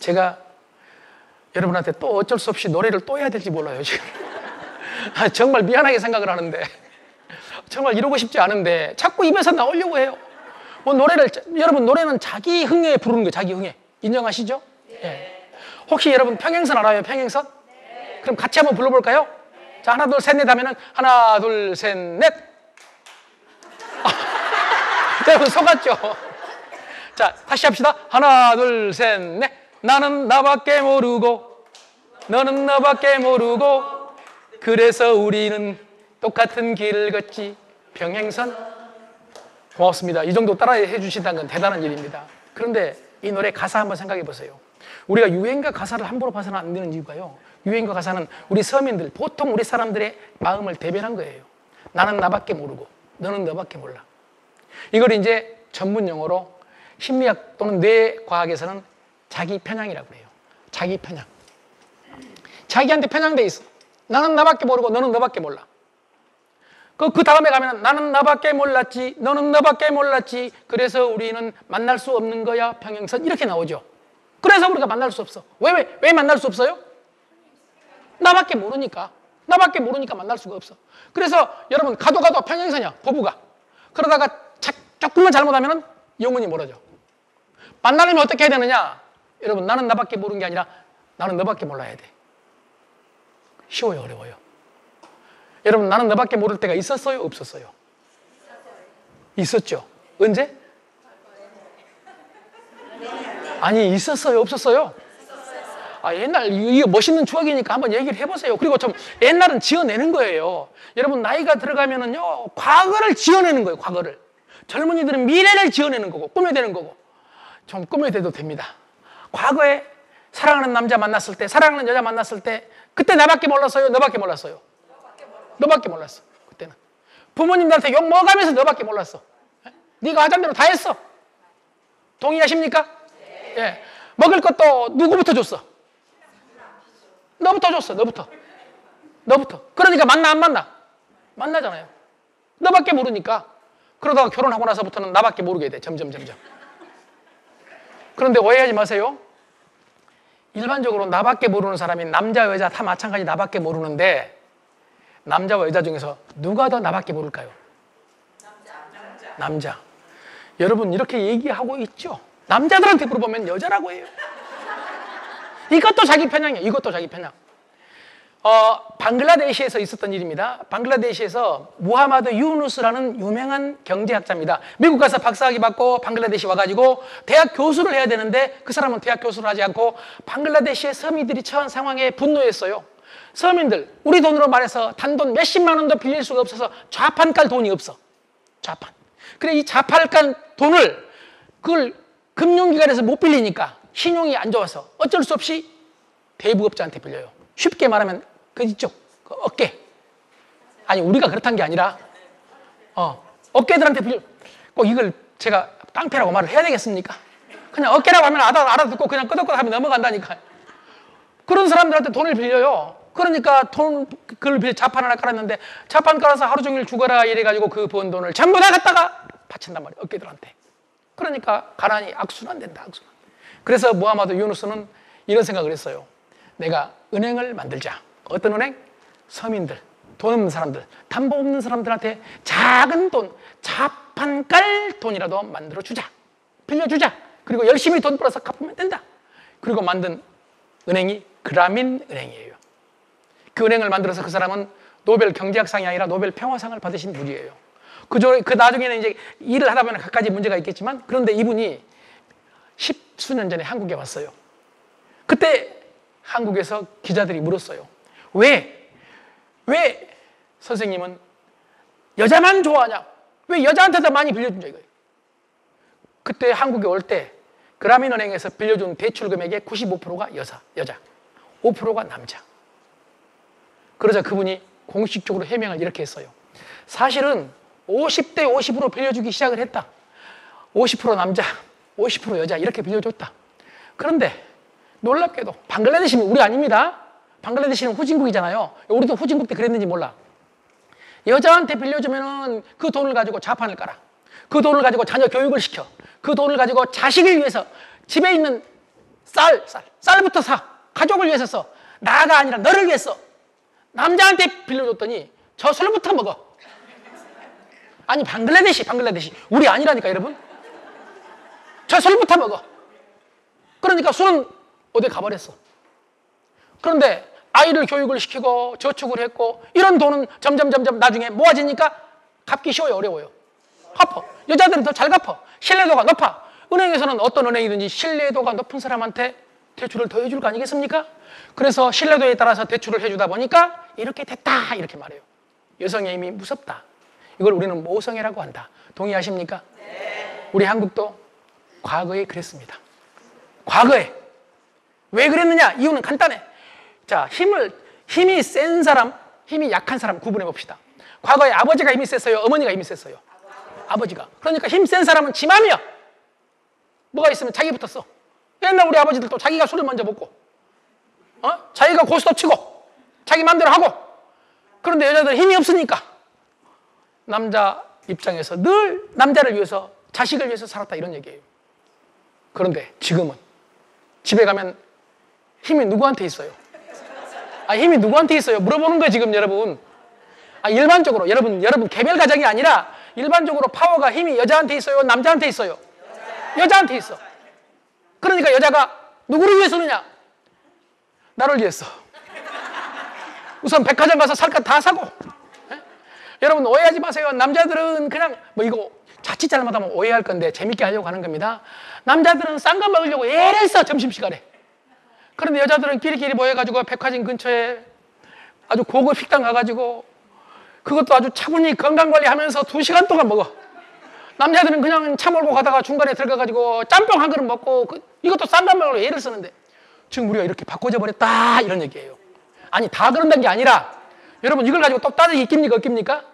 제가 여러분한테 또 어쩔 수 없이 노래를 또 해야 될지 몰라요, 지금. 정말 미안하게 생각을 하는데, 정말 이러고 싶지 않은데 자꾸 입에서 나오려고 해요. 뭐 노래를, 여러분 노래는 자기 흥에 부르는 거예요. 자기 흥에. 인정하시죠? 네. 혹시 여러분 평행선 알아요? 평행선? 네. 그럼 같이 한번 불러볼까요? 네. 자, 하나 둘 셋 넷 하면은 하나 둘 셋 넷. 여러분 속았죠? 자, 다시 합시다. 하나 둘 셋 넷. 나는 나밖에 모르고 너는 너밖에 모르고 그래서 우리는 똑같은 길을 걷지. 평행선. 고맙습니다. 이 정도 따라해 주신다는 건 대단한 일입니다. 그런데 이 노래 가사 한번 생각해 보세요. 우리가 유행가 가사를 함부로 봐서는 안 되는 이유가요, 유행가 가사는 우리 서민들, 보통 우리 사람들의 마음을 대변한 거예요. 나는 나밖에 모르고 너는 너밖에 몰라. 이걸 이제 전문 용어로 심리학 또는 뇌과학에서는 자기 편향이라고 해요. 자기 편향. 자기한테 편향돼 있어. 나는 나밖에 모르고 너는 너밖에 몰라. 그 다음에 가면 나는 나밖에 몰랐지, 너는 너밖에 몰랐지, 그래서 우리는 만날 수 없는 거야, 평행선. 이렇게 나오죠. 그래서 우리가 만날 수 없어. 왜 만날 수 없어요? 나밖에 모르니까. 나밖에 모르니까 만날 수가 없어. 그래서 여러분 가도 평행선이야, 부부가. 그러다가 조금만 잘못하면 영원히 멀어져. 만나려면 어떻게 해야 되느냐? 여러분, 나는 나밖에 모르는 게 아니라 나는 너밖에 몰라야 돼. 쉬워요, 어려워요? 여러분, 나는 너밖에 모를 때가 있었어요, 없었어요? 있었죠. 언제? 아니, 있었어요, 없었어요? 옛날, 이게 멋있는 추억이니까 한번 얘기를 해보세요. 그리고 좀 옛날은 지어내는 거예요. 여러분, 나이가 들어가면은요, 과거를 지어내는 거예요, 과거를. 젊은이들은 미래를 지어내는 거고, 꾸며내는 거고. 좀 꾸며내도 됩니다. 과거에 사랑하는 남자 만났을 때, 사랑하는 여자 만났을 때, 그때 나밖에 몰랐어요, 너밖에 몰랐어요? 너밖에 몰랐어, 그때는. 부모님들한테 욕 먹으면서 너밖에 몰랐어. 네가 하자는 대로 다 했어. 동의하십니까? 네. 예. 먹을 것도 누구부터 줬어? 너부터 줬어, 너부터. 그러니까 만나, 안 만나? 만나잖아요. 너밖에 모르니까. 그러다가 결혼하고 나서부터는 나밖에 모르게 돼, 점점. 그런데 오해하지 마세요. 일반적으로 나밖에 모르는 사람이 남자, 여자 다 마찬가지 나밖에 모르는데, 남자와 여자 중에서 누가 더 나밖에 모를까요? 남자. 여러분, 이렇게 얘기하고 있죠? 남자들한테 물어보면 여자라고 해요. 이것도 자기 편향이에요. 이것도 자기 편향. 방글라데시에서 있었던 일입니다. 방글라데시에서 무하마드 유누스라는 유명한 경제학자입니다. 미국 가서 박사학위 받고 방글라데시 와가지고 대학 교수를 해야 되는데 그 사람은 대학 교수를 하지 않고 방글라데시의 서민들이 처한 상황에 분노했어요. 서민들, 우리 돈으로 말해서 단돈 몇십만 원도 빌릴 수가 없어서 좌판 깔 돈이 없어. 좌판. 그래, 이 좌판 깔 돈을 그걸 금융기관에서 못 빌리니까 신용이 안 좋아서 어쩔 수 없이 대부업자한테 빌려요. 쉽게 말하면 그 이쪽, 그 어깨. 아니, 우리가 그렇다는 게 아니라 어깨들한테 빌려. 꼭 이걸 제가 깡패라고 말을 해야 되겠습니까? 그냥 어깨라고 하면 알아듣고 그냥 끄덕끄덕 하면 넘어간다니까. 그런 사람들한테 돈을 빌려요. 그러니까 그걸 자판 하나 깔았는데 자판 깔아서 하루 종일 죽어라 이래가지고 그 번 돈을 전부 다 갖다가 바친단 말이에요, 어깨들한테. 그러니까 가난이 악순환된다, 악순환. 그래서 무하마드 유누스는 이런 생각을 했어요. 내가 은행을 만들자. 어떤 은행? 서민들, 돈 없는 사람들, 담보 없는 사람들한테 작은 돈, 자판 깔 돈이라도 만들어주자. 빌려주자. 그리고 열심히 돈 벌어서 갚으면 된다. 그리고 만든 은행이 그라민 은행이에요. 그 은행을 만들어서 그 사람은 노벨 경제학상이 아니라 노벨 평화상을 받으신 분이에요. 그 나중에는 이제 일을 하다 보면 갖가지 문제가 있겠지만, 그런데 이분이 10수년 전에 한국에 왔어요. 그때 한국에서 기자들이 물었어요. 왜 선생님은 여자만 좋아하냐? 왜 여자한테 더 많이 빌려준다 이거예요. 그때 한국에 올 때 그라민은행에서 빌려준 대출 금액의 95%가 여자, 5%가 남자. 그러자 그분이 공식적으로 해명을 이렇게 했어요. 사실은 50대 50으로 빌려주기 시작을 했다. 50% 남자, 50% 여자 이렇게 빌려줬다. 그런데 놀랍게도 방글라데시는 우리 아닙니다. 방글라데시는 후진국이잖아요. 우리도 후진국 때 그랬는지 몰라. 여자한테 빌려주면은 그 돈을 가지고 자판을 깔아. 그 돈을 가지고 자녀 교육을 시켜. 그 돈을 가지고 자식을 위해서 집에 있는 쌀부터 사. 가족을 위해서 써. 나가 아니라 너를 위해서. 남자한테 빌려줬더니 저 술부터 먹어. 아니 방글라데시. 우리 아니라니까 여러분. 저 술부터 먹어. 그러니까 술은 어디 가버렸어. 그런데 아이를 교육을 시키고 저축을 했고 이런 돈은 점점 나중에 모아지니까 갚기 쉬워요, 어려워요? 갚어. 여자들은 더 잘 갚어. 신뢰도가 높아. 은행에서는 어떤 은행이든지 신뢰도가 높은 사람한테 대출을 더 해줄 거 아니겠습니까? 그래서 신뢰도에 따라서 대출을 해주다 보니까 이렇게 됐다 이렇게 말해요. 여성의 힘이 무섭다. 이걸 우리는 모성애라고 한다. 동의하십니까? 네. 우리 한국도 과거에 그랬습니다. 과거에. 왜 그랬느냐? 이유는 간단해. 자, 힘이 센 사람, 힘이 약한 사람 구분해 봅시다. 과거에 아버지가 힘이 셌어요? 어머니가 힘이 셌어요? 아버지가. 그러니까 힘 센 사람은 지 맘이야. 뭐가 있으면 자기부터 써. 옛날 우리 아버지들도 자기가 술을 먼저 먹고, 자기가 고스톱 치고, 자기 맘대로 하고. 그런데 여자들 힘이 없으니까 남자 입장에서 늘 남자를 위해서, 자식을 위해서 살았다 이런 얘기예요. 그런데 지금은 집에 가면 힘이 누구한테 있어요? 힘이 누구한테 있어요? 물어보는 거예요, 지금 여러분. 일반적으로, 여러분 개별 가정이 아니라 일반적으로 파워가 힘이 여자한테 있어요? 남자한테 있어요? 여자한테 있어. 그러니까 여자가 누구를 위해 쓰느냐? 나를 위해서. 우선 백화점 가서 살 것 다 사고. 여러분 오해하지 마세요. 남자들은 그냥 이거 자칫 잘못하면 오해할 건데 재밌게 하려고 하는 겁니다. 남자들은 싼 거 먹으려고 애를 써, 점심시간에. 그런데 여자들은 끼리끼리 모여가지고 백화점 근처에 아주 고급 식당 가가지고 그것도 아주 차분히 건강관리하면서 2시간 동안 먹어. 남자들은 그냥 차 몰고 가다가 중간에 들어가가지고 짬뽕 한 그릇 먹고 이것도 싼 거 먹으려고 애를 쓰는데 지금 우리가 이렇게 바꿔져 버렸다 이런 얘기예요. 아니 다 그런다는 게 아니라 여러분 이걸 가지고 또 따지기 있깁니까 없깁니까?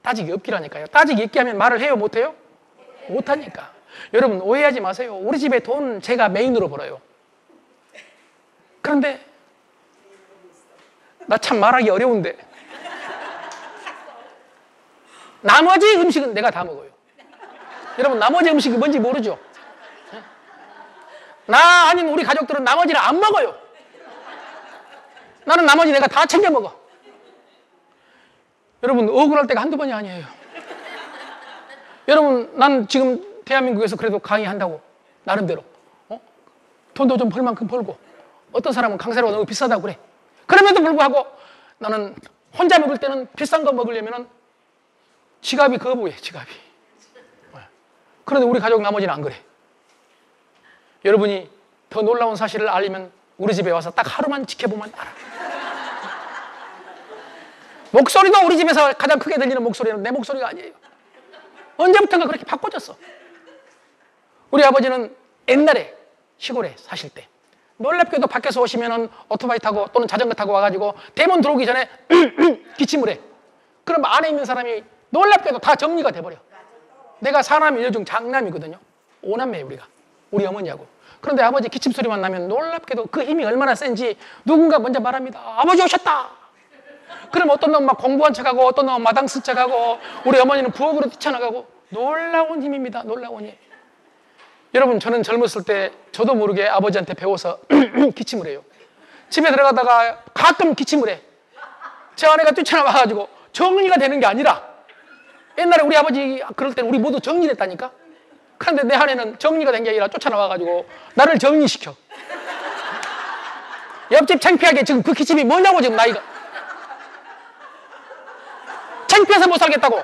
따지기 없기라니까요. 따지기 있게 하면 말을 해요 못해요? 못하니까. 여러분 오해하지 마세요. 우리 집에 돈 제가 메인으로 벌어요. 그런데 나 참 말하기 어려운데 나머지 음식은 내가 다 먹어요. 여러분 나머지 음식이 뭔지 모르죠? 나 아닌 우리 가족들은 나머지를 안 먹어요. 나는 나머지 내가 다 챙겨 먹어. 여러분 억울할 때가 한두 번이 아니에요. 여러분 난 지금 대한민국에서 그래도 강의한다고 나름대로 돈도 좀 벌 만큼 벌고 어떤 사람은 강세로가 너무 비싸다고 그래. 그럼에도 불구하고 나는 혼자 먹을 때는 비싼 거 먹으려면 지갑이 거부해. 지갑이. 그런데 우리 가족 나머지는 안 그래. 여러분이 더 놀라운 사실을 알리면 우리 집에 와서 딱 하루만 지켜보면 알아. 목소리도 우리 집에서 가장 크게 들리는 목소리는 내 목소리가 아니에요. 언제부턴가 그렇게 바꿔졌어. 우리 아버지는 옛날에 시골에 사실 때 놀랍게도 밖에서 오시면은 오토바이 타고 또는 자전거 타고 와가지고 대문 들어오기 전에 기침을 해. 그럼 안에 있는 사람이 놀랍게도 다 정리가 돼버려. 내가 사람 일녀 중 장남이거든요. 5남매예요 우리가. 우리 어머니하고. 그런데 아버지 기침 소리만 나면 놀랍게도 그 힘이 얼마나 센지 누군가 먼저 말합니다. 아버지 오셨다. 그럼 어떤 놈은 막 공부한 척하고 어떤 놈은 마당 쓴 척하고 우리 어머니는 부엌으로 뛰쳐나가고 놀라운 힘입니다. 놀라운 힘. 여러분 저는 젊었을 때 저도 모르게 아버지한테 배워서 기침을 해요. 집에 들어가다가 가끔 기침을 해. 제 아내가 뛰쳐나와가지고 정리가 되는 게 아니라 옛날에 우리 아버지 그럴 때는 우리 모두 정리를 했다니까. 그런데 내 아내는 정리가 된 게 아니라 쫓아나와가지고 나를 정리시켜. 옆집 창피하게 지금 그 기침이 뭐냐고 지금 나이가. 창피해서 못 살겠다고.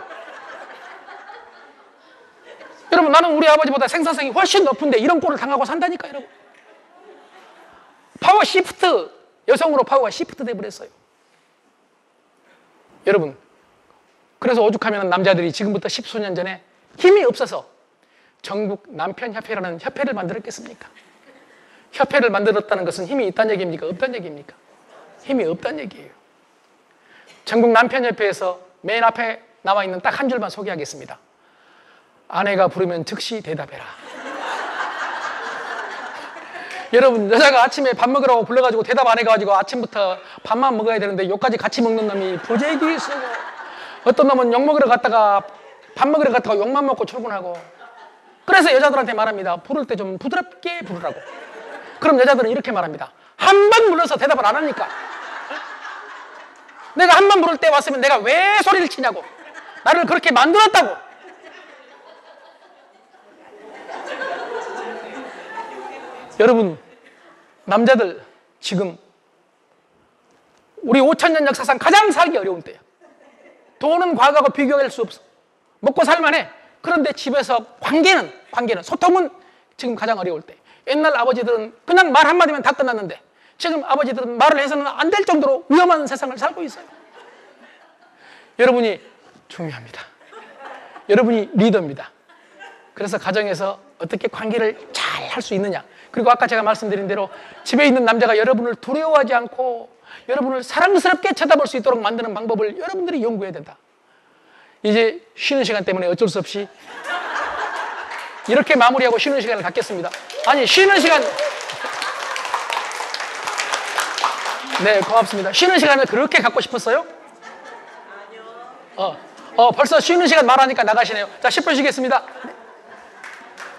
여러분 나는 우리 아버지보다 생산성이 훨씬 높은데 이런 꼴을 당하고 산다니까 여러분. 파워 시프트, 여성으로 파워가 시프트 돼버렸어요. 여러분 그래서 오죽하면 남자들이 지금부터 10수년 전에 힘이 없어서 전국 남편협회라는 협회를 만들었겠습니까? 협회를 만들었다는 것은 힘이 있다는 얘기입니까? 없다는 얘기입니까? 힘이 없다는 얘기예요. 전국 남편협회에서 맨 앞에 나와 있는 딱 한 줄만 소개하겠습니다. 아내가 부르면 즉시 대답해라. 여러분 여자가 아침에 밥 먹으라고 불러가지고 대답 안 해가지고 아침부터 밥만 먹어야 되는데 욕까지 같이 먹는 놈이 부재기 쓰고 어떤 놈은 욕 먹으러 갔다가 밥 먹으러 갔다가 욕만 먹고 출근하고. 그래서 여자들한테 말합니다. 부를 때 좀 부드럽게 부르라고. 그럼 여자들은 이렇게 말합니다. 한 번 물어서 대답을 안 하니까. 내가 한 번 물을 때 왔으면 내가 왜 소리를 치냐고. 나를 그렇게 만들었다고. 여러분, 남자들 지금 우리 5,000년 역사상 가장 살기 어려운 때야. 돈은 과거하고 비교할 수 없어. 먹고 살만해. 그런데 집에서 관계는 소통은 지금 가장 어려울 때. 옛날 아버지들은 그냥 말 한마디면 다 끝났는데 지금 아버지들은 말을 해서는 안 될 정도로 위험한 세상을 살고 있어요. 여러분이 중요합니다. 여러분이 리더입니다. 그래서 가정에서 어떻게 관계를 잘 할 수 있느냐. 그리고 아까 제가 말씀드린 대로 집에 있는 남자가 여러분을 두려워하지 않고 여러분을 사랑스럽게 쳐다볼 수 있도록 만드는 방법을 여러분들이 연구해야 된다. 이제 쉬는 시간 때문에 어쩔 수 없이 이렇게 마무리하고 쉬는 시간을 갖겠습니다. 아니, 쉬는 시간. 네, 고맙습니다. 쉬는 시간을 그렇게 갖고 싶었어요? 벌써 쉬는 시간 말하니까 나가시네요. 자, 10분 쉬겠습니다.